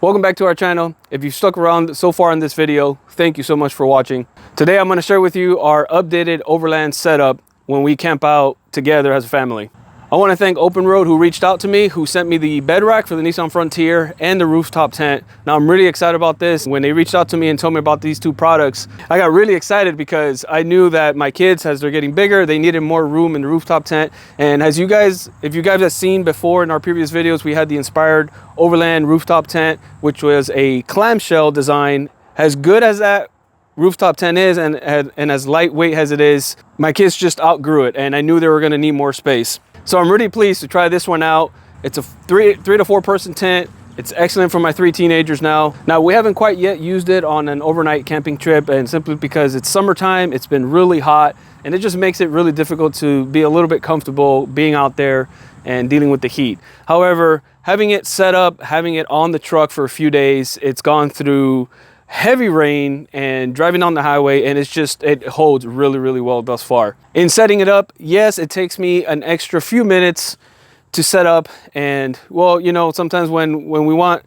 Welcome back to our channel. If you've stuck around so far in this video, thank you so much for watching. Today I'm going to share with you our updated overland setup when we camp out together as a family. I want to thank OpenRoad who reached out to me, who sent me the bed rack for the Nissan Frontier and the rooftop tent. Now I'm really excited about this. When they reached out to me and told me about these two products, I got really excited because I knew that my kids, as they're getting bigger, they needed more room in the rooftop tent. And as you guys, if you guys have seen before in our previous videos, we had the Inspired Overland rooftop tent, which was a clamshell design. As good as that rooftop tent is and as lightweight as it is, my kids just outgrew it, and I knew they were going to need more space. So I'm really pleased to try this one out. It's a three to four person tent. It's excellent for my 3 teenagers now. Now we haven't quite yet used it on an overnight camping trip, and simply because it's summertime, it's been really hot, and it just makes it really difficult to be a little bit comfortable being out there and dealing with the heat. However, having it set up, having it on the truck for a few days, it's gone through heavy rain and driving on the highway, and it holds really well thus far. In setting it up, yes, it takes me an extra few minutes to set up, and well, you know, sometimes when we want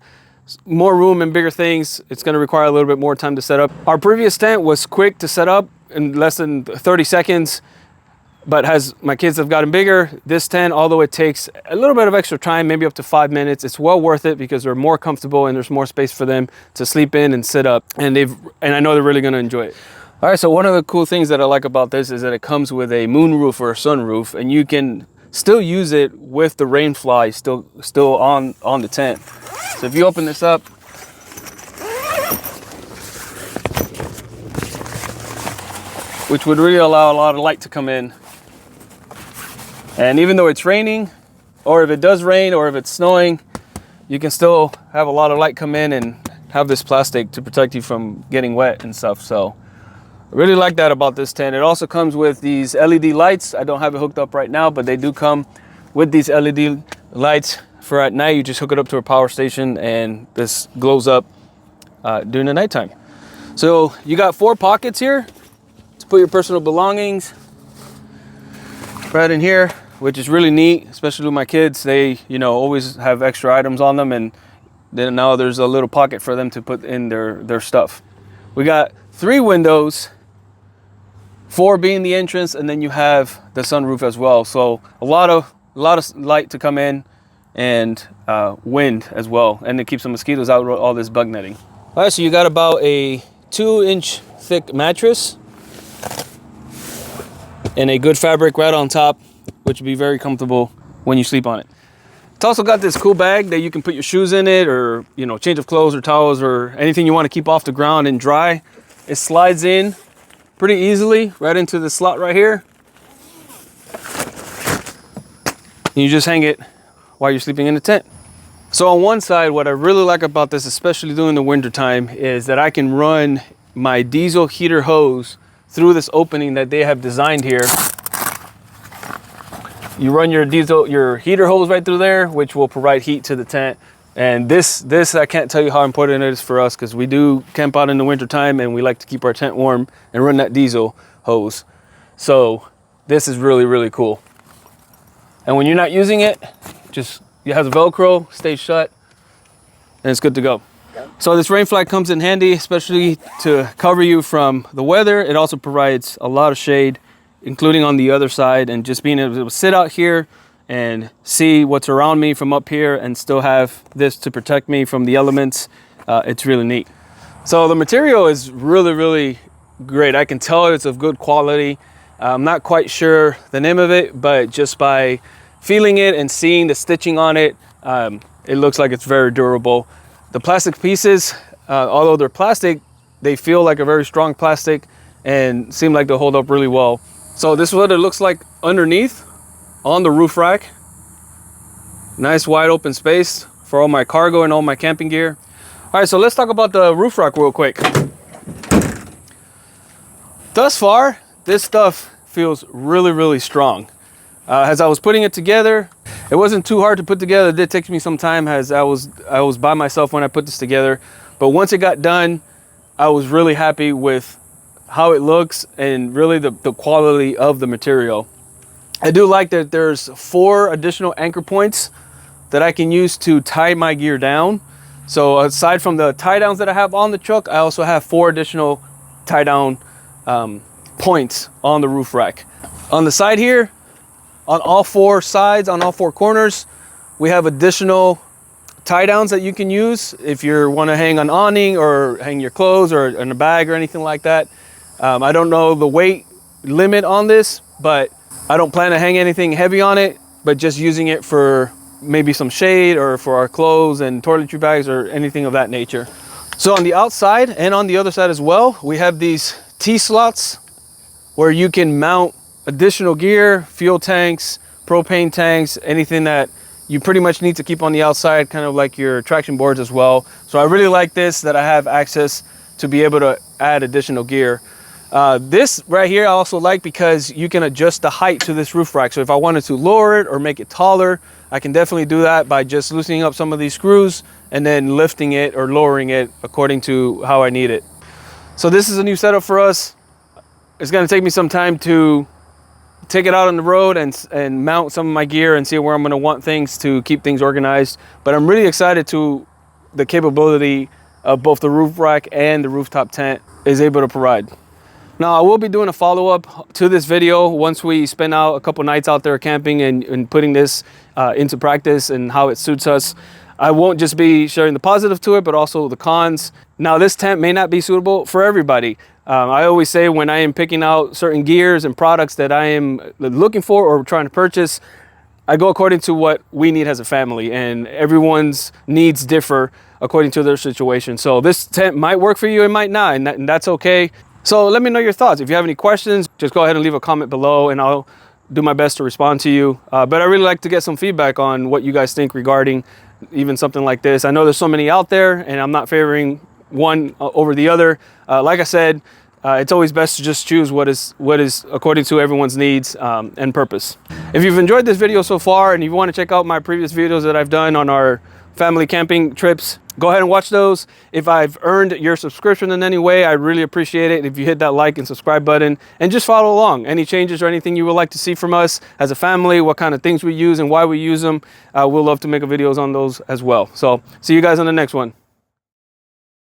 more room and bigger things, it's going to require a little bit more time to set up. Our previous tent was quick to set up in less than 30 seconds, but as my kids have gotten bigger, this tent, although it takes a little bit of extra time, maybe up to 5 minutes, it's well worth it because they're more comfortable and there's more space for them to sleep in and sit up. And I know they're really going to enjoy it. All right, so one of the cool things that I like about this is that it comes with a moon roof or a sun roof, and you can still use it with the rain fly still on the tent. So if you open this up, which would really allow a lot of light to come in. And even though it's raining, or if it does rain, or if it's snowing, you can still have a lot of light come in and have this plastic to protect you from getting wet and stuff. So I really like that about this tent. It also comes with these LED lights. I don't have it hooked up right now, but they do come with these LED lights for at night. You just hook it up to a power station and this glows up during the nighttime. So you got 4 pockets here to put your personal belongings right in here, which is really neat, especially with my kids. They, you know, always have extra items on them, and then now there's a little pocket for them to put in their stuff. We got 3 windows, 4 being the entrance, and then you have the sunroof as well. So a lot of light to come in, and wind as well, and it keeps the mosquitoes out with all this bug netting. All right, so you got about a 2-inch thick mattress and a good fabric right on top, which will be very comfortable when you sleep on it. It's also got this cool bag that you can put your shoes in it, or, you know, change of clothes or towels or anything you want to keep off the ground and dry. It slides in pretty easily right into the slot right here. And you just hang it while you're sleeping in the tent. So on one side, what I really like about this, especially during the winter time, is that I can run my diesel heater hose through this opening that they have designed here. You run your heater hose right through there, which will provide heat to the tent. And this I can't tell you how important it is for us, because we do camp out in the winter time and we like to keep our tent warm and run that diesel hose. So this is really cool. And when you're not using it, it has a Velcro, stays shut, and it's good to go. So this rain fly comes in handy, especially to cover you from the weather. It also provides a lot of shade, including on the other side, and just being able to sit out here and see what's around me from up here and still have this to protect me from the elements. It's really neat. So the material is really great. I can tell it's of good quality. I'm not quite sure the name of it, but just by feeling it and seeing the stitching on it, it looks like it's very durable. The plastic pieces, although they're plastic, they feel like a very strong plastic and seem like they'll hold up really well. So this is what it looks like underneath on the roof rack. Nice wide open space for all my cargo and all my camping gear. All right, so let's talk about the roof rack real quick. Thus far, this stuff feels really strong. As I was putting it together, it wasn't too hard to put together. It did take me some time, as I was by myself when I put this together. But once it got done, I was really happy with how it looks and really the quality of the material. I do like that there's 4 additional anchor points that I can use to tie my gear down. So aside from the tie downs that I have on the truck, I also have 4 additional tie down points on the roof rack. On the side here, on all 4 sides, on all 4 corners, we have additional tie downs that you can use if you want to hang an awning or hang your clothes or in a bag or anything like that. I don't know the weight limit on this, but I don't plan to hang anything heavy on it, but just using it for maybe some shade or for our clothes and toiletry bags or anything of that nature. So on the outside and on the other side as well, we have these T-slots where you can mount additional gear, fuel tanks, propane tanks, anything that you pretty much need to keep on the outside, kind of like your traction boards as well. So I really like this, that I have access to be able to add additional gear. This right here I also like because you can adjust the height to this roof rack. So if I wanted to lower it or make it taller, I can definitely do that by just loosening up some of these screws and then lifting it or lowering it according to how I need it. So this is a new setup for us. It's going to take me some time to take it out on the road and mount some of my gear and see where I'm going to want things to keep things organized. But I'm really excited to the capability of both the roof rack and the rooftop tent is able to provide. Now I will be doing a follow-up to this video once we spend out a couple nights out there camping and putting this into practice and how it suits us. I won't just be sharing the positive to it, but also the cons. Now this tent may not be suitable for everybody. I always say when I am picking out certain gears and products that I am looking for or trying to purchase, I go according to what we need as a family, and everyone's needs differ according to their situation. So this tent might work for you, it might not, and that's okay. So let me know your thoughts. If you have any questions, just go ahead and leave a comment below and I'll do my best to respond to you. But I really like to get some feedback on what you guys think regarding even something like this. I know there's so many out there and I'm not favoring one over the other. Like I said, it's always best to just choose what is according to everyone's needs and purpose. If you've enjoyed this video so far and you want to check out my previous videos that I've done on our family camping trips, go ahead and watch those. If I've earned your subscription in any way, I really appreciate it if you hit that like and subscribe button and just follow along. Any changes or anything you would like to see from us as a family, what kind of things we use and why we use them, we'll love to make videos on those as well. So see you guys on the next one.